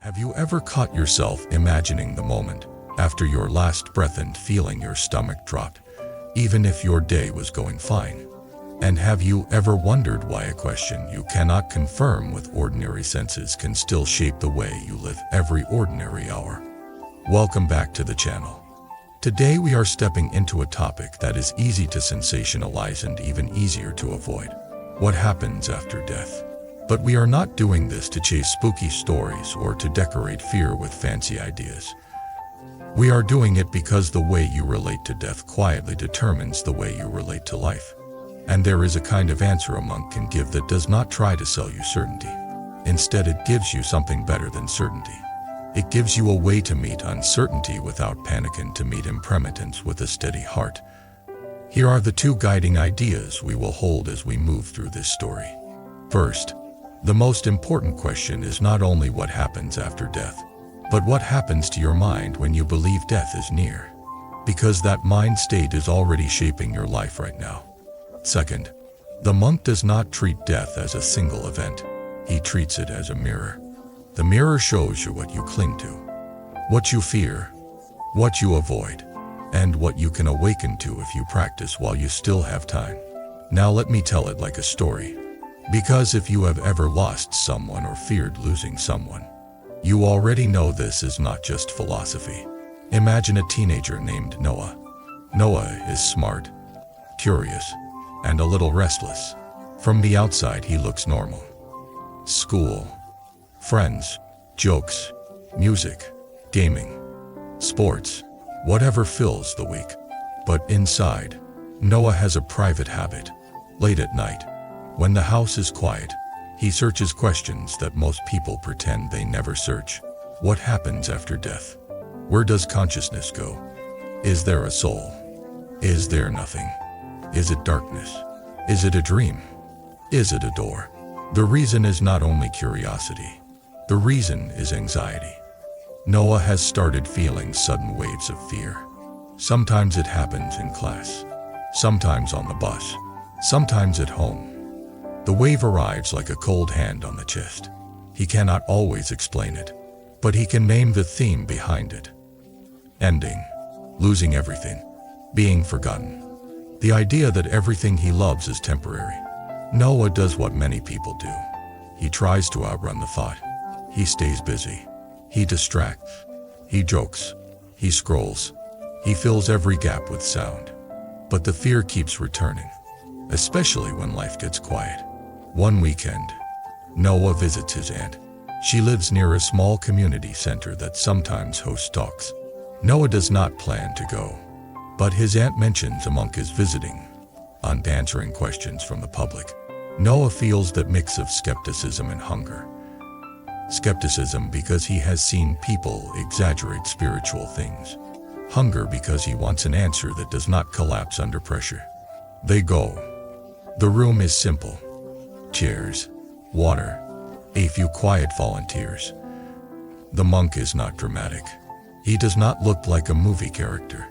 Have you ever caught yourself imagining the moment after your last breath and feeling your stomach drop, even if your day was going fine? And have you ever wondered why a question you cannot confirm with ordinary senses can still shape the way you live every ordinary hour? Welcome back to the channel. Today we are stepping into a topic that is easy to sensationalize and even easier to avoid: what happens after death. But we are not doing this to chase spooky stories or to decorate fear with fancy ideas. We are doing it because the way you relate to death quietly determines the way you relate to life. And there is a kind of answer a monk can give that does not try to sell you certainty. Instead, it gives you something better than certainty. It gives you a way to meet uncertainty without panic and to meet impermanence with a steady heart. Here are the two guiding ideas we will hold as we move through this story. First, the most important question is not only what happens after death, but what happens to your mind when you believe death is near, because that mind state is already shaping your life right now. Second, the monk does not treat death as a single event. He treats it as a mirror. The mirror shows you what you cling to, what you fear, what you avoid, and what you can awaken to if you practice while you still have time. Now let me tell it like a story. Because if you have ever lost someone or feared losing someone, you already know this is not just philosophy. Imagine a teenager named Noah. Noah is smart, curious, and a little restless. From the outside, he looks normal. School, friends, jokes, music, gaming, sports, whatever fills the week. But inside, Noah has a private habit. Late at night, when the house is quiet, he searches questions that most people pretend they never search. What happens after death? Where does consciousness go? Is there a soul? Is there nothing? Is it darkness? Is it a dream? Is it a door? The reason is not only curiosity. The reason is anxiety. Noah has started feeling sudden waves of fear. Sometimes it happens in class, sometimes on the bus, sometimes at home. The wave arrives like a cold hand on the chest. He cannot always explain it, but he can name the theme behind it. Ending, losing everything, being forgotten. The idea that everything he loves is temporary. Noah does what many people do. He tries to outrun the thought. He stays busy. He distracts. He jokes. He scrolls. He fills every gap with sound. But the fear keeps returning, especially when life gets quiet. One weekend, Noah visits his aunt. She lives near a small community center that sometimes hosts talks. Noah does not plan to go, but his aunt mentions a monk is visiting and answering questions from the public. Noah feels that mix of skepticism and hunger. Skepticism because he has seen people exaggerate spiritual things. Hunger because he wants an answer that does not collapse under pressure. They go. The room is simple. Chairs, water, a few quiet volunteers. The monk is not dramatic. He does not look like a movie character.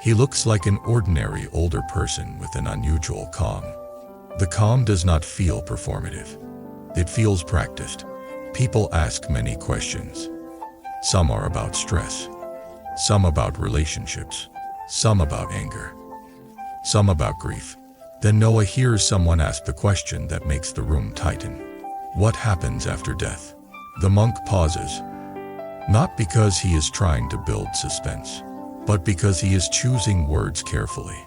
He looks like an ordinary older person with an unusual calm. The calm does not feel performative. It feels practiced. People ask many questions. Some are about stress, some about relationships, some about anger, some about grief. Then Noah hears someone ask the question that makes the room tighten. What happens after death? The monk pauses, not because he is trying to build suspense, but because he is choosing words carefully.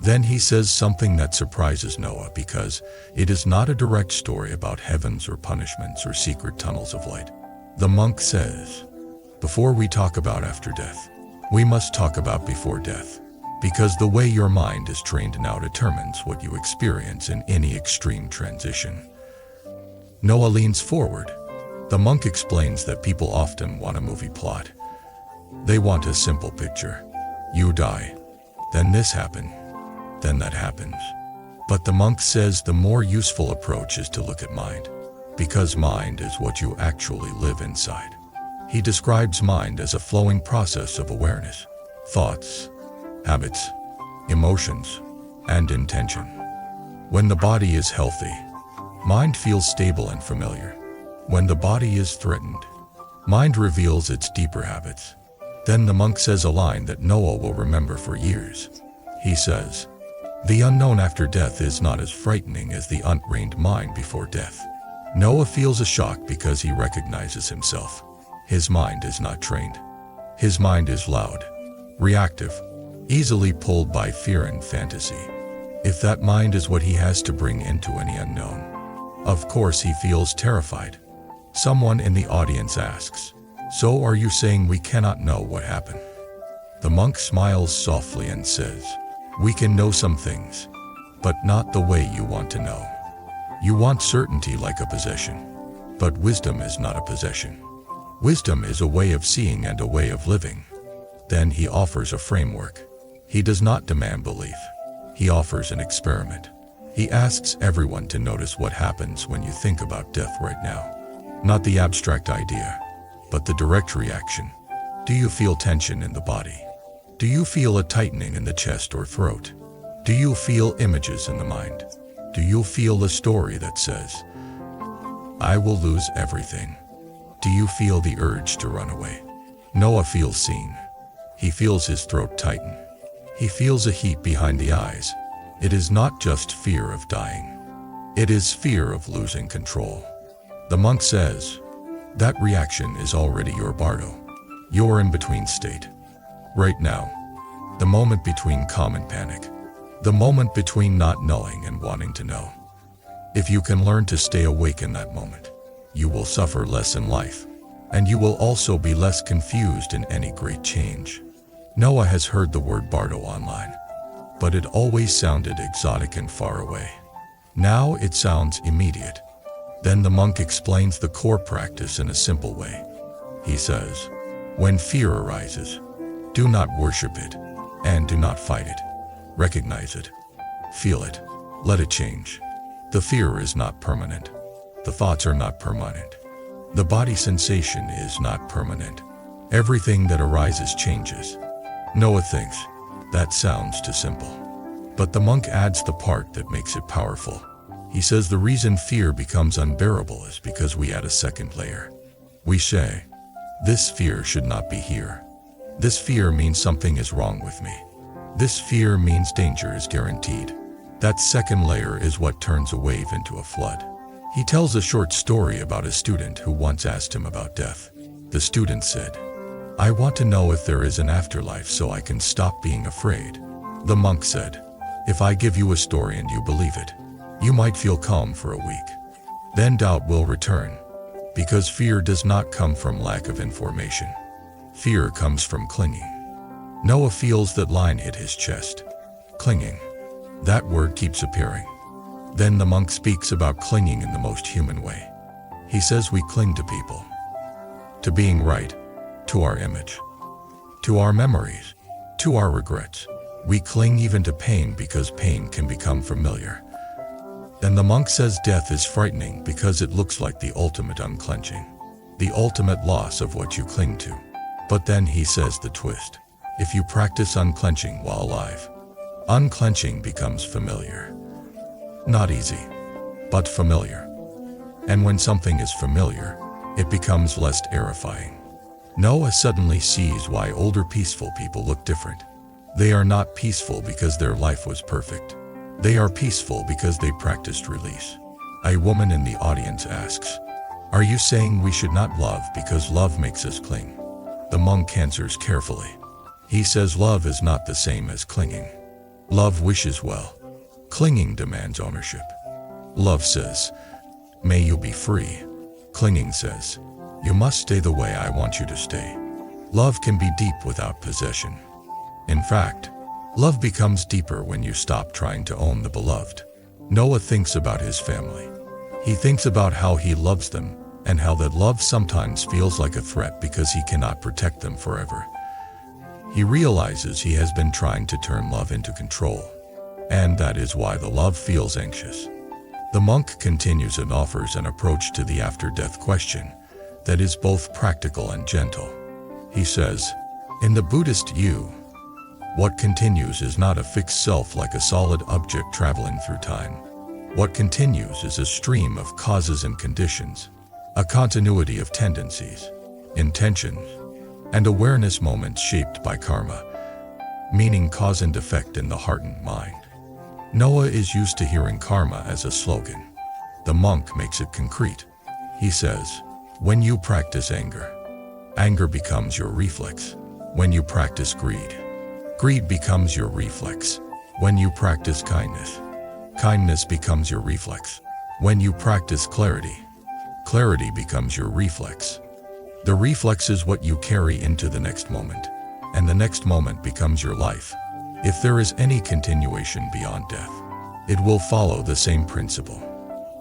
Then he says something that surprises Noah because it is not a direct story about heavens or punishments or secret tunnels of light. The monk says, before we talk about after death, we must talk about before death. Because the way your mind is trained now determines what you experience in any extreme transition. Noah leans forward. The monk explains that people often want a movie plot. They want a simple picture. You die, then this happened, then that happens. But the monk says the more useful approach is to look at mind, because mind is what you actually live inside. He describes mind as a flowing process of awareness, thoughts, habits, emotions, and intention. When the body is healthy, mind feels stable and familiar. When the body is threatened, Mind reveals its deeper habits. Then the monk says a line that Noah will remember for years. He says, "The unknown after death is not as frightening as the untrained mind before death." Noah feels a shock because he recognizes himself. His mind is not trained. His mind is loud, reactive, easily pulled by fear and fantasy. If that mind is what he has to bring into any unknown, of course he feels terrified. Someone in the audience asks, "So are you saying we cannot know what happened?" The monk smiles softly and says, "We can know some things, but not the way you want to know. You want certainty like a possession, but wisdom is not a possession. Wisdom is a way of seeing and a way of living." Then he offers a framework. He does not demand belief. He offers an experiment. He asks everyone to notice what happens when you think about death right now. Not the abstract idea, but the direct reaction. Do you feel tension in the body? Do you feel a tightening in the chest or throat? Do you feel images in the mind? Do you feel a story that says, "I will lose everything"? Do you feel the urge to run away? Noah feels seen. He feels his throat tighten. He feels a heat behind the eyes. It is not just fear of dying. It is fear of losing control. The monk says, that reaction is already your bardo. Your in-between state. Right now. The moment between calm and panic. The moment between not knowing and wanting to know. If you can learn to stay awake in that moment, you will suffer less in life, and you will also be less confused in any great change. Noah has heard the word bardo online, but it always sounded exotic and far away. Now it sounds immediate. Then the monk explains the core practice in a simple way. He says, when fear arises, do not worship it, and do not fight it. Recognize it. Feel it. Let it change. The fear is not permanent. The thoughts are not permanent. The body sensation is not permanent. Everything that arises changes. Noah thinks, that sounds too simple. But the monk adds the part that makes it powerful. He says the reason fear becomes unbearable is because we add a second layer. We say, this fear should not be here. This fear means something is wrong with me. This fear means danger is guaranteed. That second layer is what turns a wave into a flood. He tells a short story about a student who once asked him about death. The student said, I want to know if there is an afterlife so I can stop being afraid. The monk said, if I give you a story and you believe it, you might feel calm for a week. Then doubt will return, because fear does not come from lack of information. Fear comes from clinging. Noah feels that line hit his chest. Clinging. That word keeps appearing. Then the monk speaks about clinging in the most human way. He says we cling to people, to being right, to our image, to our memories, to our regrets. We cling even to pain because pain can become familiar. Then the monk says death is frightening because it looks like the ultimate unclenching, the ultimate loss of what you cling to. But then he says the twist. If you practice unclenching while alive, unclenching becomes familiar. Not easy, but familiar. And when something is familiar, it becomes less terrifying. Noah suddenly sees why older peaceful people look different. They are not peaceful because their life was perfect. They are peaceful because they practiced release. A woman in the audience asks, are you saying we should not love because love makes us cling? The monk answers carefully. He says love is not the same as clinging. Love wishes well. Clinging demands ownership. Love says, may you be free. Clinging says, you must stay the way I want you to stay. Love can be deep without possession. In fact, love becomes deeper when you stop trying to own the beloved. Noah thinks about his family. He thinks about how he loves them and how that love sometimes feels like a threat because he cannot protect them forever. He realizes he has been trying to turn love into control, and that is why the love feels anxious. The monk continues and offers an approach to the after-death question that is both practical and gentle. He says, in the Buddhist you, what continues is not a fixed self like a solid object traveling through time. What continues is a stream of causes and conditions, a continuity of tendencies, intention, and awareness moments shaped by karma, meaning cause and effect in the heart and mind. Noah is used to hearing karma as a slogan. The monk makes it concrete. He says, when you practice anger, anger becomes your reflex. When you practice greed, greed becomes your reflex. When you practice kindness, kindness becomes your reflex. When you practice clarity, clarity becomes your reflex. The reflex is what you carry into the next moment, and the next moment becomes your life. If there is any continuation beyond death, it will follow the same principle.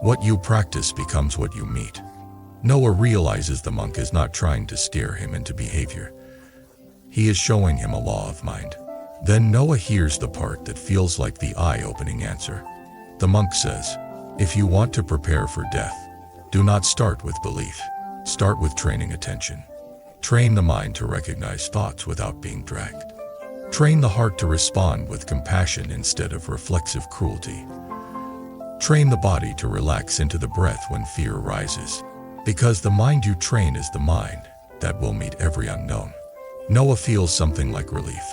What you practice becomes what you meet. Noah realizes the monk is not trying to steer him into behavior. He is showing him a law of mind. Then Noah hears the part that feels like the eye-opening answer. The monk says, if you want to prepare for death, do not start with belief. Start with training attention. Train the mind to recognize thoughts without being dragged. Train the heart to respond with compassion instead of reflexive cruelty. Train the body to relax into the breath when fear rises. Because the mind you train is the mind that will meet every unknown. Noah feels something like relief.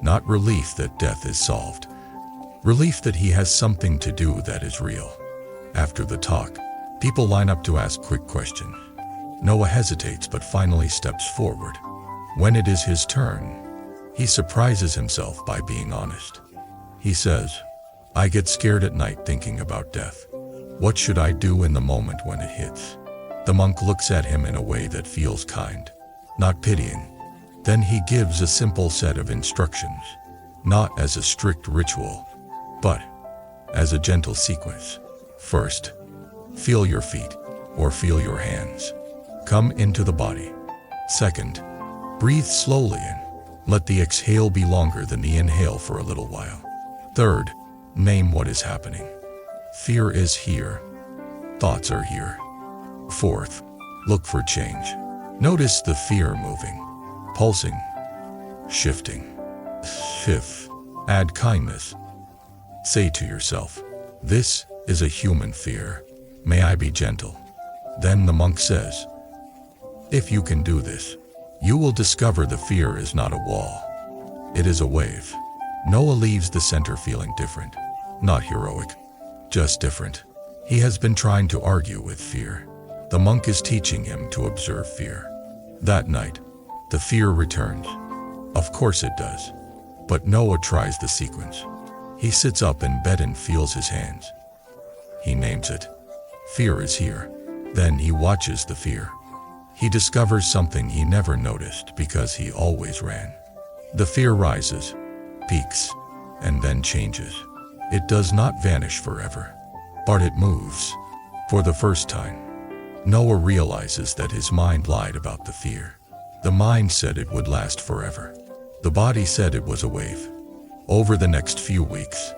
Not relief that death is solved. Relief that he has something to do that is real. After the talk, people line up to ask quick questions. Noah hesitates but finally steps forward. When it is his turn, he surprises himself by being honest. He says, I get scared at night thinking about death. What should I do in the moment when it hits? The monk looks at him in a way that feels kind, not pitying. Then he gives a simple set of instructions, not as a strict ritual, but as a gentle sequence. First, feel your feet or feel your hands. Come into the body. Second, breathe slowly in. Let the exhale be longer than the inhale for a little while. Third, name what is happening. Fear is here. Thoughts are here. Fourth, look for change. Notice the fear moving, pulsing, shifting. Fifth, add kindness. Say to yourself, this is a human fear. May I be gentle. Then the monk says, if you can do this, you will discover the fear is not a wall. It is a wave. Noah leaves the center feeling different, not heroic, just different. He has been trying to argue with fear. The monk is teaching him to observe fear. That night, the fear returns. Of course it does. But Noah tries the sequence. He sits up in bed and feels his hands. He names it. Fear is here. Then he watches the fear. He discovers something he never noticed because he always ran. The fear rises, peaks, and then changes. It does not vanish forever, but it moves. For the first time, Noah realizes that his mind lied about the fear. The mind said it would last forever. The body said it was a wave. Over the next few weeks,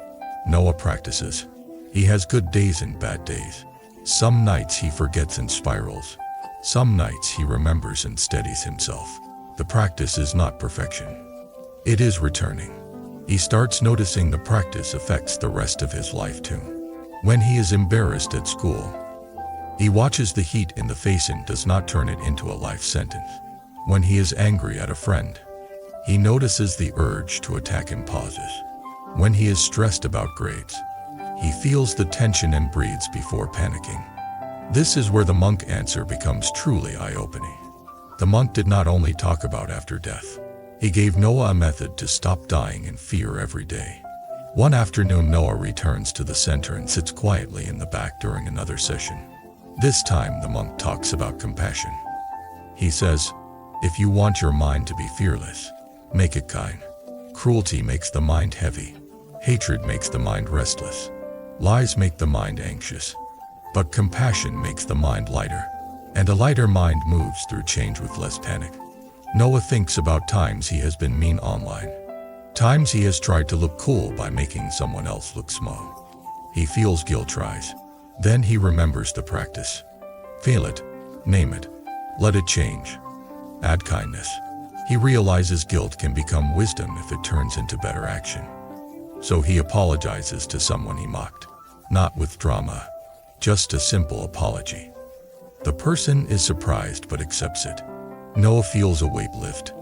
Noah practices. He has good days and bad days. Some nights he forgets and spirals. Some nights he remembers and steadies himself. The practice is not perfection. It is returning. He starts noticing the practice affects the rest of his life too. When he is embarrassed at school, he watches the heat in the face and does not turn it into a life sentence. When he is angry at a friend, he notices the urge to attack and pauses. When he is stressed about grades, he feels the tension and breathes before panicking. This is where the monk answer becomes truly eye-opening. The monk did not only talk about after death. He gave Noah a method to stop dying in fear every day. One afternoon, Noah returns to the center and sits quietly in the back during another session. This time, the monk talks about compassion. He says, if you want your mind to be fearless, make it kind. Cruelty makes the mind heavy. Hatred makes the mind restless. Lies make the mind anxious. But compassion makes the mind lighter. And a lighter mind moves through change with less panic. Noah thinks about times he has been mean online. Times he has tried to look cool by making someone else look small. He feels guilt rise. Then he remembers the practice. Feel it. Name it. Let it change. Add kindness. He realizes guilt can become wisdom if it turns into better action. So he apologizes to someone he mocked. Not with drama. Just a simple apology. The person is surprised but accepts it. Noah feels a weight lift.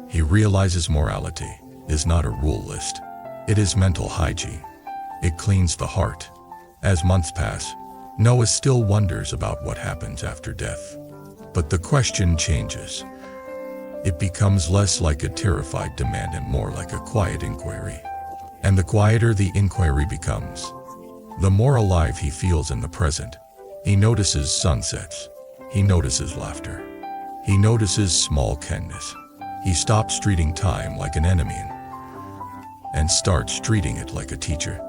He realizes morality is not a rule list. It is mental hygiene. It cleans the heart. As months pass, Noah still wonders about what happens after death. But the question changes. It becomes less like a terrified demand and more like a quiet inquiry. And the quieter the inquiry becomes, the more alive he feels in the present. He notices sunsets. He notices laughter. He notices small kindness. He stops treating time like an enemy and starts treating it like a teacher.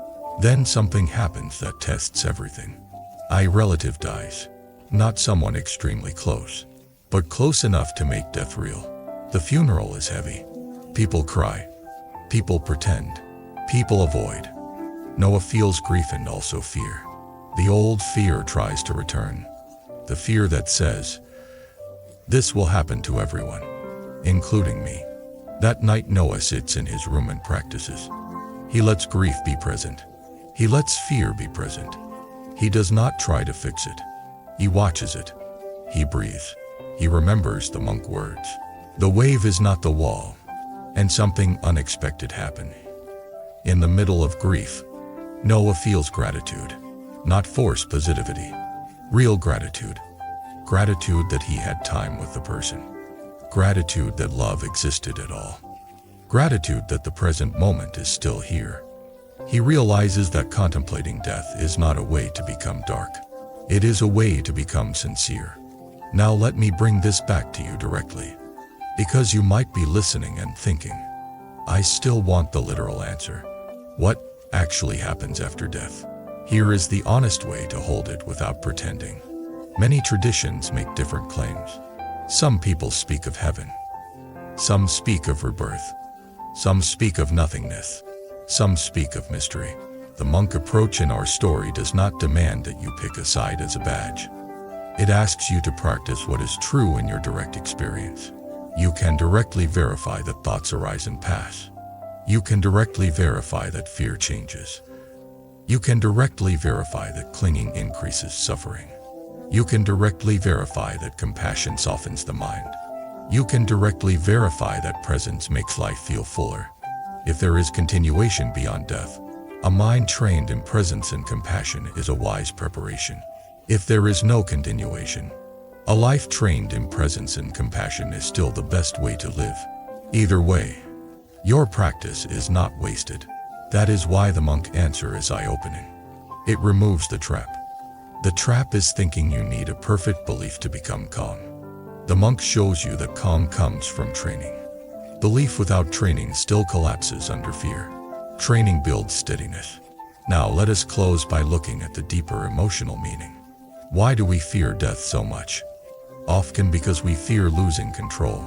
Then something happens that tests everything. A relative dies. Not someone extremely close, but close enough to make death real. The funeral is heavy. People cry. People pretend. People avoid. Noah feels grief and also fear. The old fear tries to return. The fear that says, "This will happen to everyone, including me." That night Noah sits in his room and practices. He lets grief be present. He lets fear be present. He does not try to fix it. He watches it. He breathes. He remembers the monk words. The wave is not the wall. And something unexpected happened. In the middle of grief, Noah feels gratitude. Not forced positivity. Real gratitude. Gratitude that he had time with the person. Gratitude that love existed at all. Gratitude that the present moment is still here. He realizes that contemplating death is not a way to become dark. It is a way to become sincere. Now let me bring this back to you directly. Because you might be listening and thinking, I still want the literal answer. What actually happens after death? Here is the honest way to hold it without pretending. Many traditions make different claims. Some people speak of heaven. Some speak of rebirth. Some speak of nothingness. Some speak of mystery. The monk approach in our story does not demand that you pick a side as a badge. It asks you to practice what is true in your direct experience. You can directly verify that thoughts arise and pass. You can directly verify that fear changes. You can directly verify that clinging increases suffering. You can directly verify that compassion softens the mind. You can directly verify that presence makes life feel fuller. If there is continuation beyond death, a mind trained in presence and compassion is a wise preparation. If there is no continuation, a life trained in presence and compassion is still the best way to live. Either way, your practice is not wasted. That is why the monk answer is eye-opening. It removes the trap. The trap is thinking you need a perfect belief to become calm. The monk shows you that calm comes from training. Belief without training still collapses under fear. Training builds steadiness. Now let us close by looking at the deeper emotional meaning. Why do we fear death so much? Often because we fear losing control.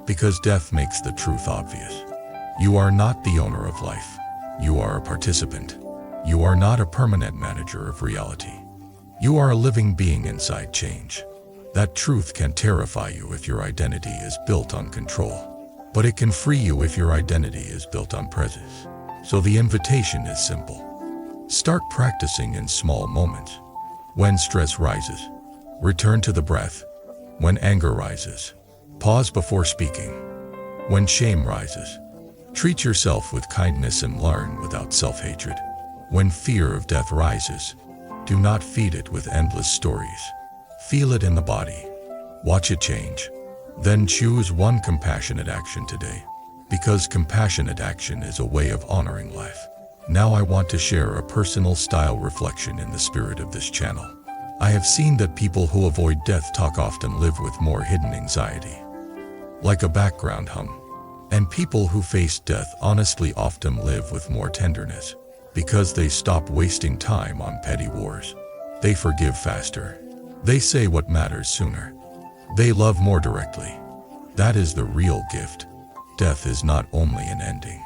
Because death makes the truth obvious. You are not the owner of life. You are a participant. You are not a permanent manager of reality. You are a living being inside change. That truth can terrify you if your identity is built on control. But it can free you if your identity is built on presence. So the invitation is simple. Start practicing in small moments. When stress rises, return to the breath. When anger rises, pause before speaking. When shame rises, treat yourself with kindness and learn without self-hatred. When fear of death rises, do not feed it with endless stories. Feel it in the body. Watch it change. Then choose one compassionate action today. Because compassionate action is a way of honoring life. Now I want to share a personal style reflection in the spirit of this channel. I have seen that people who avoid death talk often live with more hidden anxiety, like a background hum. And people who face death honestly often live with more tenderness, because they stop wasting time on petty wars. They forgive faster. They say what matters sooner. They love more directly. That is the real gift. Death is not only an ending.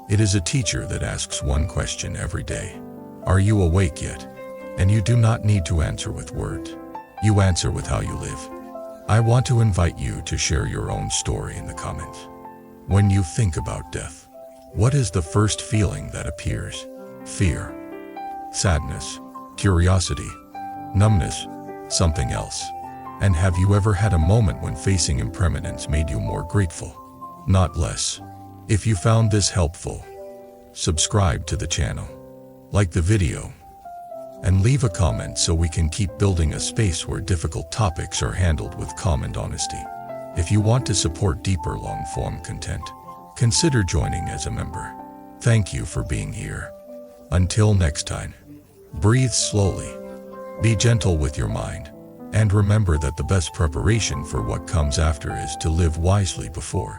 It is a teacher that asks one question every day. Are you awake yet? And you do not need to answer with words. You answer with how you live. I want to invite you to share your own story in the comments. When you think about death, what is the first feeling that appears? Fear, sadness, curiosity, numbness, something else. And have you ever had a moment when facing impermanence made you more grateful, not less? If you found this helpful, subscribe to the channel, like the video, and leave a comment so we can keep building a space where difficult topics are handled with calm and honesty. If you want to support deeper long-form content, consider joining as a member. Thank you for being here. Until next time, breathe slowly, be gentle with your mind, and remember that the best preparation for what comes after is to live wisely before.